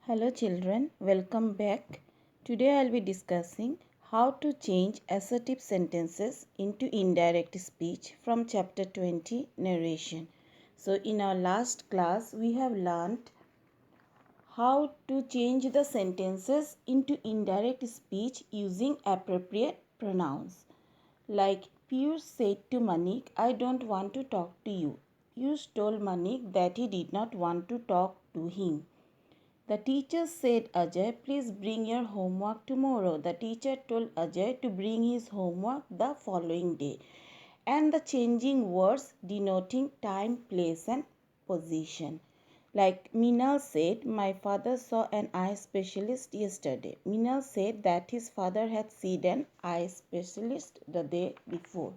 Hello children, welcome back. Today I will be discussing how to change assertive sentences into indirect speech from chapter 20 narration. So in our last class we have learned how to change the sentences into indirect speech using appropriate pronouns. Like Piyush said to Manik, I don't want to talk to you. Piyush told Manik that he did not want to talk to him. The teacher said, Ajay, please bring your homework tomorrow. The teacher told Ajay to bring his homework the following day. And the changing words denoting time, place and position. Like Minal said, my father saw an eye specialist yesterday. Minal said that his father had seen an eye specialist the day before.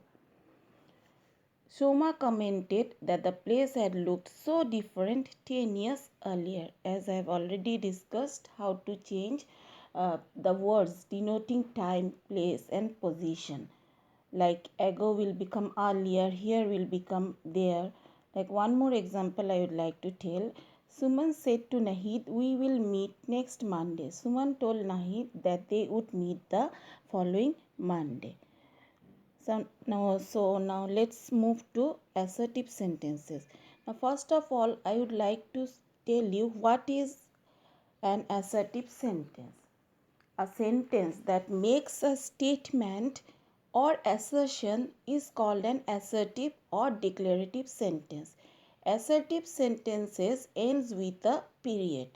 Soma commented that the place had looked so different 10 years earlier. As I have already discussed how to change the words denoting time, place and position. Like ago will become earlier, here will become there. Like one more example I would like to tell. Suman said to Nahid, we will meet next Monday. Suman told Nahid that they would meet the following Monday. So now let's move to assertive sentences. Now first of all, I would like to tell you what is an assertive sentence. A sentence that makes a statement or assertion is called an assertive or declarative sentence. Assertive sentences ends with a period.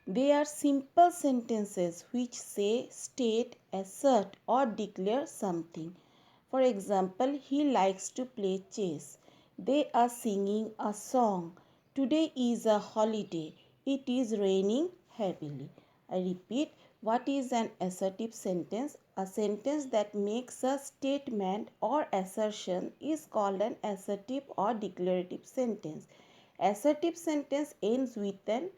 They are simple sentences which say, state, assert or declare something. For example, he likes to play chess. They are singing a song. Today is a holiday. It is raining heavily. I repeat, what is an assertive sentence? A sentence that makes a statement or assertion is called an assertive or declarative sentence. Assertive sentence ends with an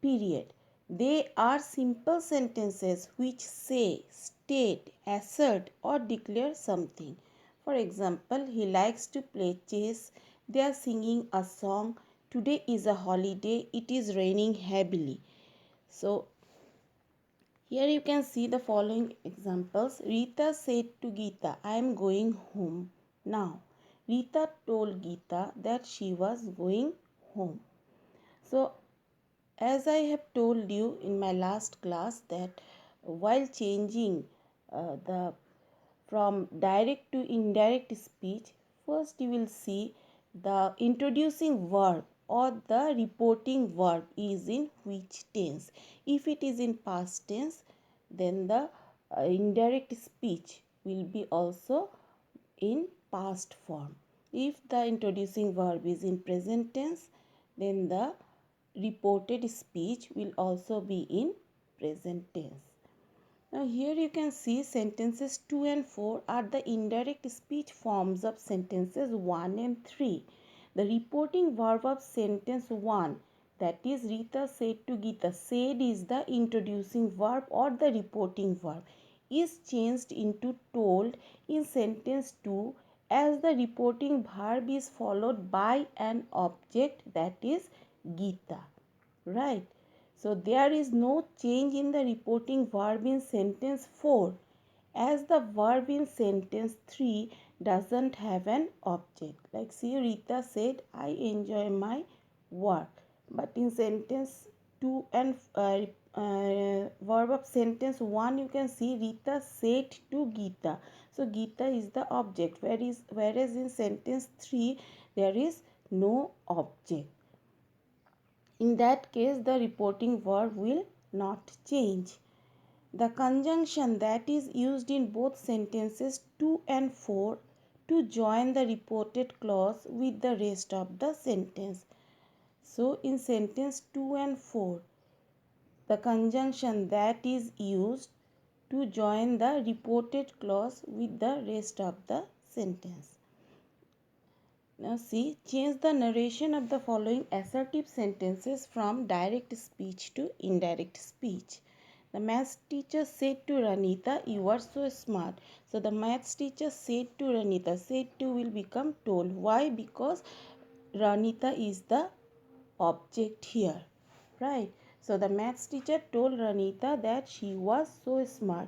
period. They are simple sentences which say, state, assert or declare something. For example, he likes to play chess. They are singing a song. Today is a holiday. It is raining heavily. So, here you can see the following examples. Rita said to Geeta, I am going home now. Rita told Geeta that she was going home. So, as I have told you in my last class that while changing the from direct to indirect speech, first you will see the introducing verb or the reporting verb is in which tense. If it is in past tense, then the indirect speech will be also in past form. If the introducing verb is in present tense, then the reported speech will also be in present tense. Now here you can see sentences 2 and 4 are the indirect speech forms of sentences 1 and 3. The reporting verb of sentence 1, that is Rita said to Geeta, said is the introducing verb or the reporting verb, is changed into told in sentence 2 as the reporting verb is followed by an object, that is Geeta. Right? So there is no change in the reporting verb in sentence 4 as the verb in sentence 3 doesn't have an object. Like see, Rita said, I enjoy my work. But in sentence 2 and verb of sentence 1 you can see Rita said to Geeta. So Geeta is the object, whereas in sentence 3 there is no object. In that case, the reporting verb will not change. The conjunction that is used in both sentences 2 and 4 to join the reported clause with the rest of the sentence. So, in sentence 2 and 4, the conjunction that is used to join the reported clause with the rest of the sentence. Now see, change the narration of the following assertive sentences from direct speech to indirect speech. The maths teacher said to Ranita, you are so smart. So the maths teacher said to Ranita, said to will become told. Why? Because Ranita is the object here. Right? So the maths teacher told Ranita that she was so smart.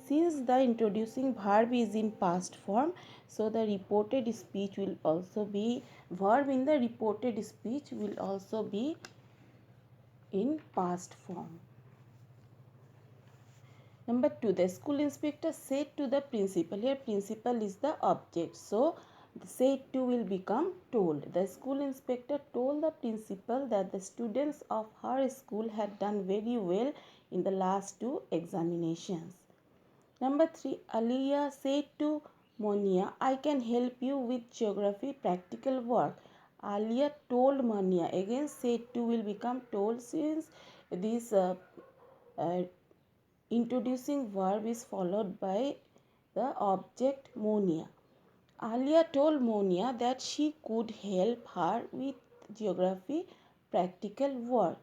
Since the introducing verb is in past form, so the reported speech will also be, verb in the reported speech will also be in past form. Number 2, the school inspector said to the principal. Here principal is the object. So the said to will become told. The school inspector told the principal that the students of her school had done very well in the last 2 examinations. Number 3, Aliyah said to Monia, I can help you with geography practical work. Aliyah told Monia. Again said to will become told since this uh, introducing verb is followed by the object Monia. Alia told Monia that she could help her with geography practical work.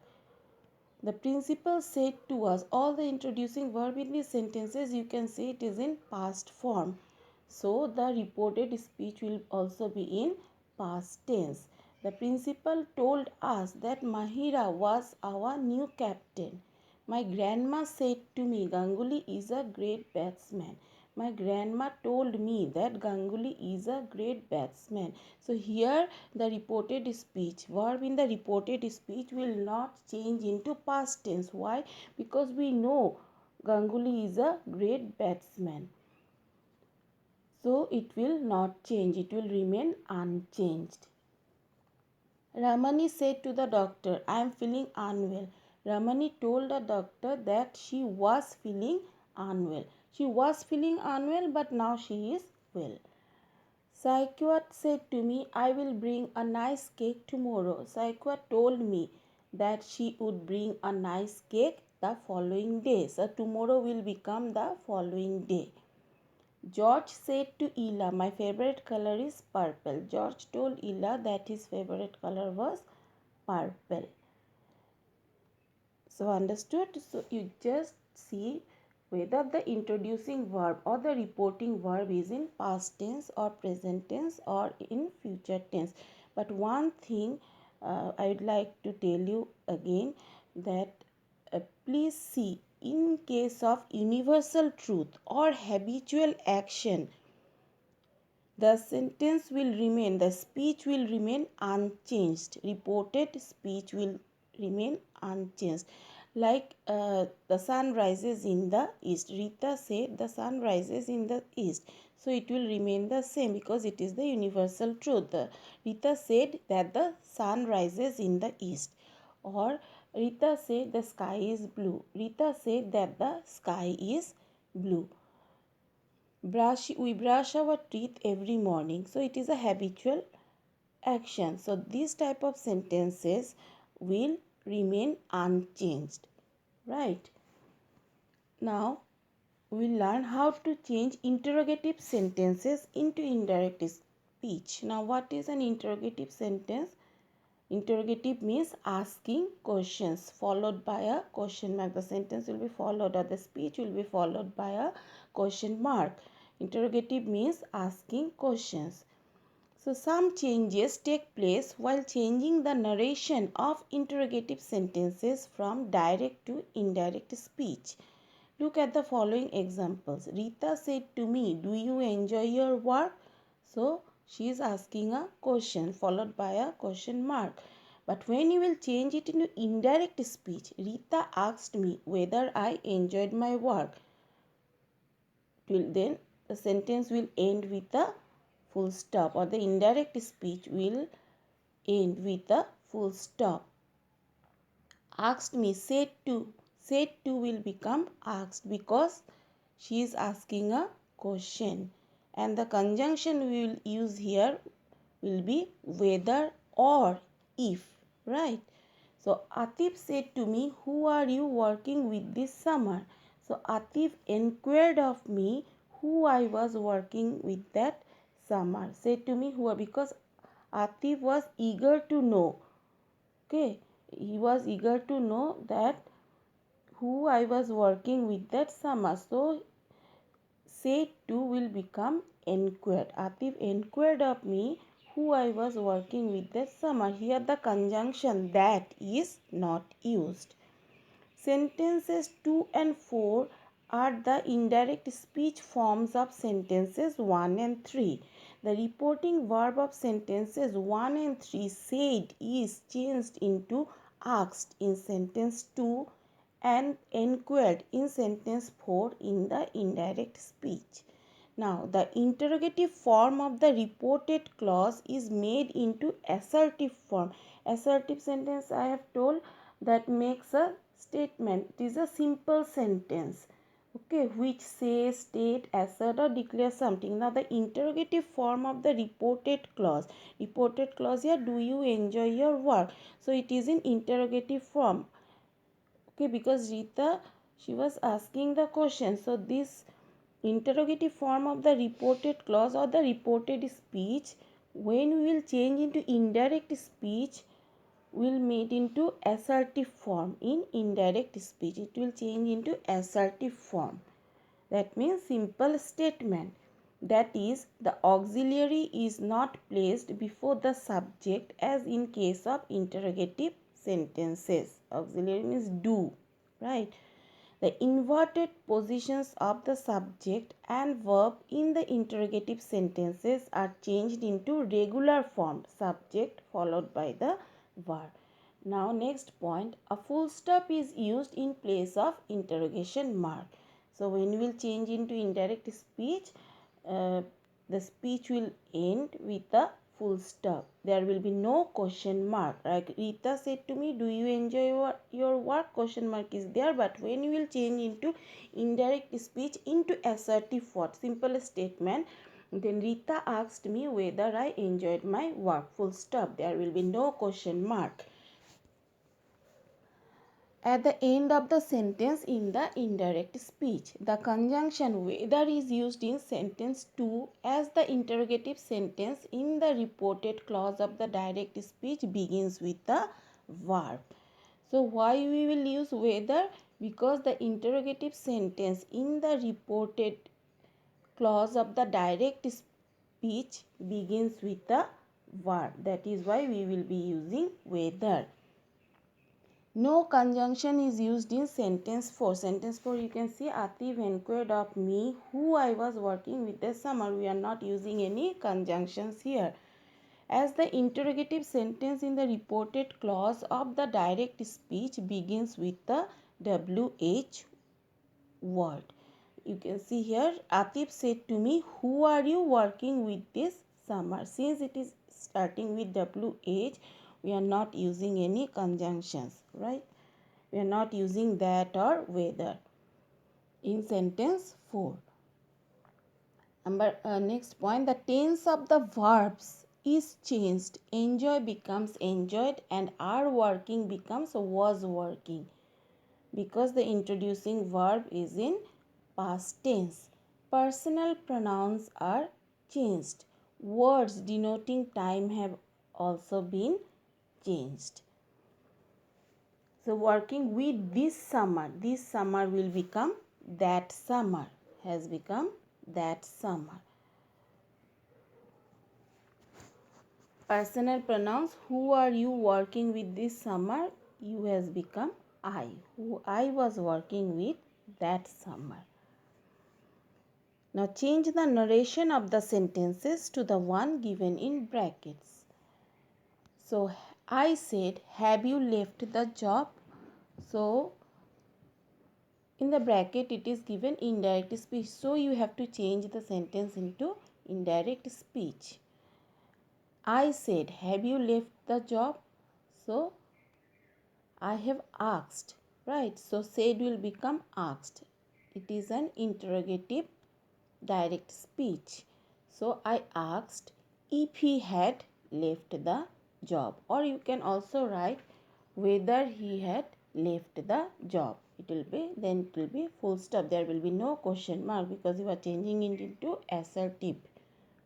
The principal said to us, all the introducing verb in these sentences you can say it is in past form. So the reported speech will also be in past tense. The principal told us that Mahira was our new captain. My grandma said to me, Ganguly is a great batsman. My grandma told me that Ganguly is a great batsman. So here the reported speech, verb in the reported speech will not change into past tense. Why? Because we know Ganguly is a great batsman. So it will not change, it will remain unchanged. Ramani said to the doctor, I am feeling unwell. Ramani told the doctor that she was feeling unwell. She was feeling unwell, but now she is well. Saikwat said to me, I will bring a nice cake tomorrow. Saikwat told me that she would bring a nice cake the following day. So tomorrow will become the following day. George said to Ella, my favorite color is purple. George told Ella that his favorite color was purple. So understood? So you just see whether the introducing verb or the reporting verb is in past tense or present tense or in future tense. But one thing I would like to tell you again that please see, in case of universal truth or habitual action, the sentence will remain, the speech will remain unchanged. Reported speech will remain unchanged. Like the sun rises in the east. Rita said the sun rises in the east. So it will remain the same because it is the universal truth. Rita said that the sun rises in the east. Or Rita said the sky is blue. Rita said that the sky is blue. We brush our teeth every morning, so it is a habitual action. So these type of sentences will remain unchanged, right? Now we learn how to change interrogative sentences into indirect speech. Now what is an interrogative sentence? Interrogative means asking questions followed by a question mark. The sentence will be followed or the speech will be followed by a question mark. Interrogative means asking questions. So some changes take place while changing the narration of interrogative sentences from direct to indirect speech. Look at the following examples. Rita said to me, do you enjoy your work? So she is asking a question followed by a question mark. But when you will change it into indirect speech, Rita asked me whether I enjoyed my work. Till then the sentence will end with a full stop, or the indirect speech will end with a full stop. Asked me, said to will become asked because she is asking a question, and the conjunction we will use here will be whether or if, right? So Atif said to me, who are you working with this summer? So Atif inquired of me who I was working with that summer. Said to me who are, because Atif was eager to know. Okay, he was eager to know that who I was working with that summer. So said to will become inquired. Atif inquired of me who I was working with that summer. Here the conjunction that is not used. Sentences 2 and 4 are the indirect speech forms of sentences 1 and 3. The reporting verb of sentences 1 and 3 said is changed into asked in sentence 2 and inquired in sentence 4 in the indirect speech. Now, the interrogative form of the reported clause is made into assertive form. Assertive sentence I have told that makes a statement. It is a simple sentence, okay, which says, state, assert or declare something. Now, the interrogative form of the reported clause here, do you enjoy your work? So, it is in interrogative form, okay, because Rita, she was asking the question. So, this interrogative form of the reported clause or the reported speech, when we will change into indirect speech, will made into assertive form. In indirect speech, it will change into assertive form. That means simple statement. That is, the auxiliary is not placed before the subject as in case of interrogative sentences. Auxiliary means do, right? The inverted positions of the subject and verb in the interrogative sentences are changed into regular form, subject followed by the verb. Now, next point, a full stop is used in place of interrogation mark. So, when we will change into indirect speech, the speech will end with a full stop. There will be no question mark. Like Rita said to me, do you enjoy your work? Question mark is there. But when you will change into indirect speech into assertive form, simple statement, then Rita asked me whether I enjoyed my work. Full stop. There will be no question mark at the end of the sentence in the indirect speech. The conjunction whether is used in sentence 2 as the interrogative sentence in the reported clause of the direct speech begins with the verb. So, why we will use whether? Because the interrogative sentence in the reported clause of the direct speech begins with the verb. That is why we will be using whether. No conjunction is used in sentence 4. Sentence 4 you can see Atif inquired of me who I was working with this summer. We are not using any conjunctions here. As the interrogative sentence in the reported clause of the direct speech begins with the WH word. You can see here Atif said to me, who are you working with this summer? Since it is starting with WH, we are not using any conjunctions, right? We are not using that or whether in sentence 4. Next point, the tense of the verbs is changed. Enjoy becomes enjoyed and are working becomes was working, because the introducing verb is in past tense. Personal pronouns are changed. Words denoting time have also been changed. So, working with this summer will become that summer, has become that summer. Personal pronouns, who are you working with this summer? You has become I, who I was working with that summer. Now change the narration of the sentences to the one given in brackets. So I said, have you left the job? So in the bracket it is given indirect speech. So you have to change the sentence into indirect speech. I said, have you left the job? So I have asked, right? So said will become asked. It is an interrogative direct speech. So I asked if he had left the job, or you can also write whether he had left the job. It will be full stop. There will be no question mark because you are changing it into assertive,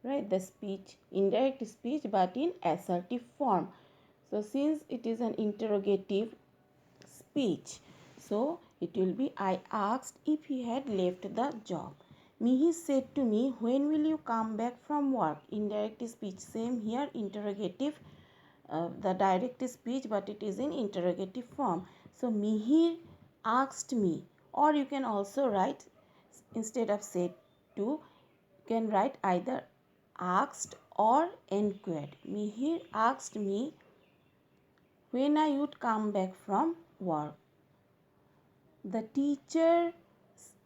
right? The speech, indirect speech, but in assertive form. So since it is an interrogative speech, so it will be I asked if he had left the job. Mihi said to me, when will you come back from work? Indirect speech, same here, interrogative, the direct speech, but it is in interrogative form. So Mihir asked me, or you can also write, instead of said to, you can write either asked or inquired. Mihir asked me when I would come back from work. The teacher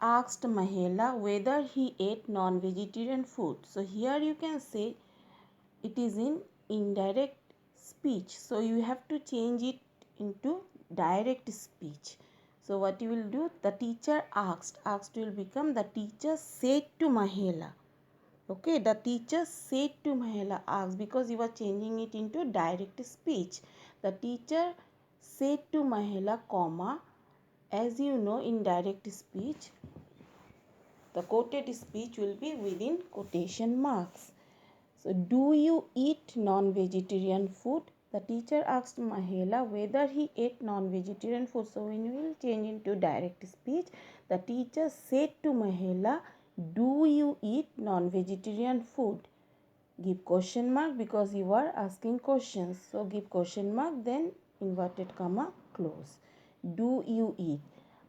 asked Mahela whether he ate non-vegetarian food. So here you can say it is in indirect speech. So you have to change it into direct speech. So what you will do, the teacher asked. Asked will become the teacher said to Mahela. Okay, the teacher said to Mahela asked, because you are changing it into direct speech. The teacher said to Mahela, comma, as you know, in direct speech, the quoted speech will be within quotation marks. So, do you eat non-vegetarian food? The teacher asked Mahela whether he ate non-vegetarian food. So, when you will change into direct speech, the teacher said to Mahela, do you eat non-vegetarian food? Give question mark because you are asking questions. So, give question mark, then inverted comma, close. Do you eat?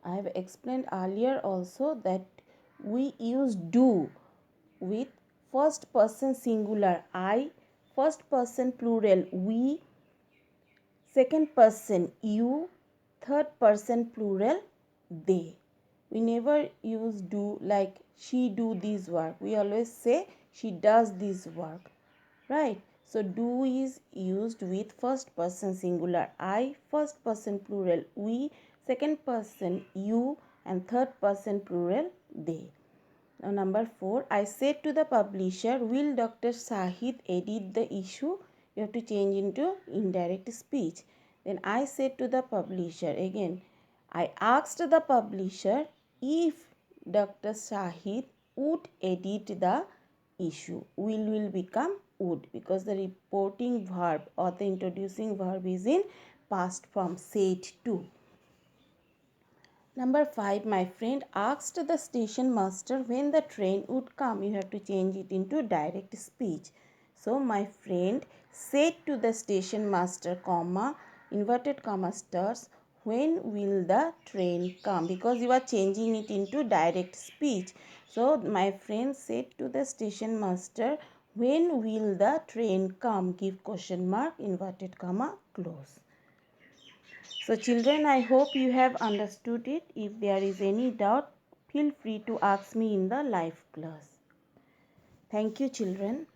I have explained earlier also that we use do with first person singular I, first person plural we, second person you, third person plural they. We never use do like she do this work. We always say she does this work, right? So do is used with first person singular I, first person plural we, second person you, and third person plural they. Now number 4, I said to the publisher, will Dr. Sahid edit the issue? You have to change into indirect speech. Then I said to the publisher, again, I asked the publisher if Dr. Sahid would edit the issue. Will become would, because the reporting verb or the introducing verb is in past form, said to. Number 5, my friend asked the station master when the train would come. You have to change it into direct speech. So, my friend said to the station master, comma, inverted comma stars, when will the train come? Because you are changing it into direct speech. So, my friend said to the station master, when will the train come? Give question mark, inverted comma, close. So children, I hope you have understood it. If there is any doubt, feel free to ask me in the live class. Thank you children.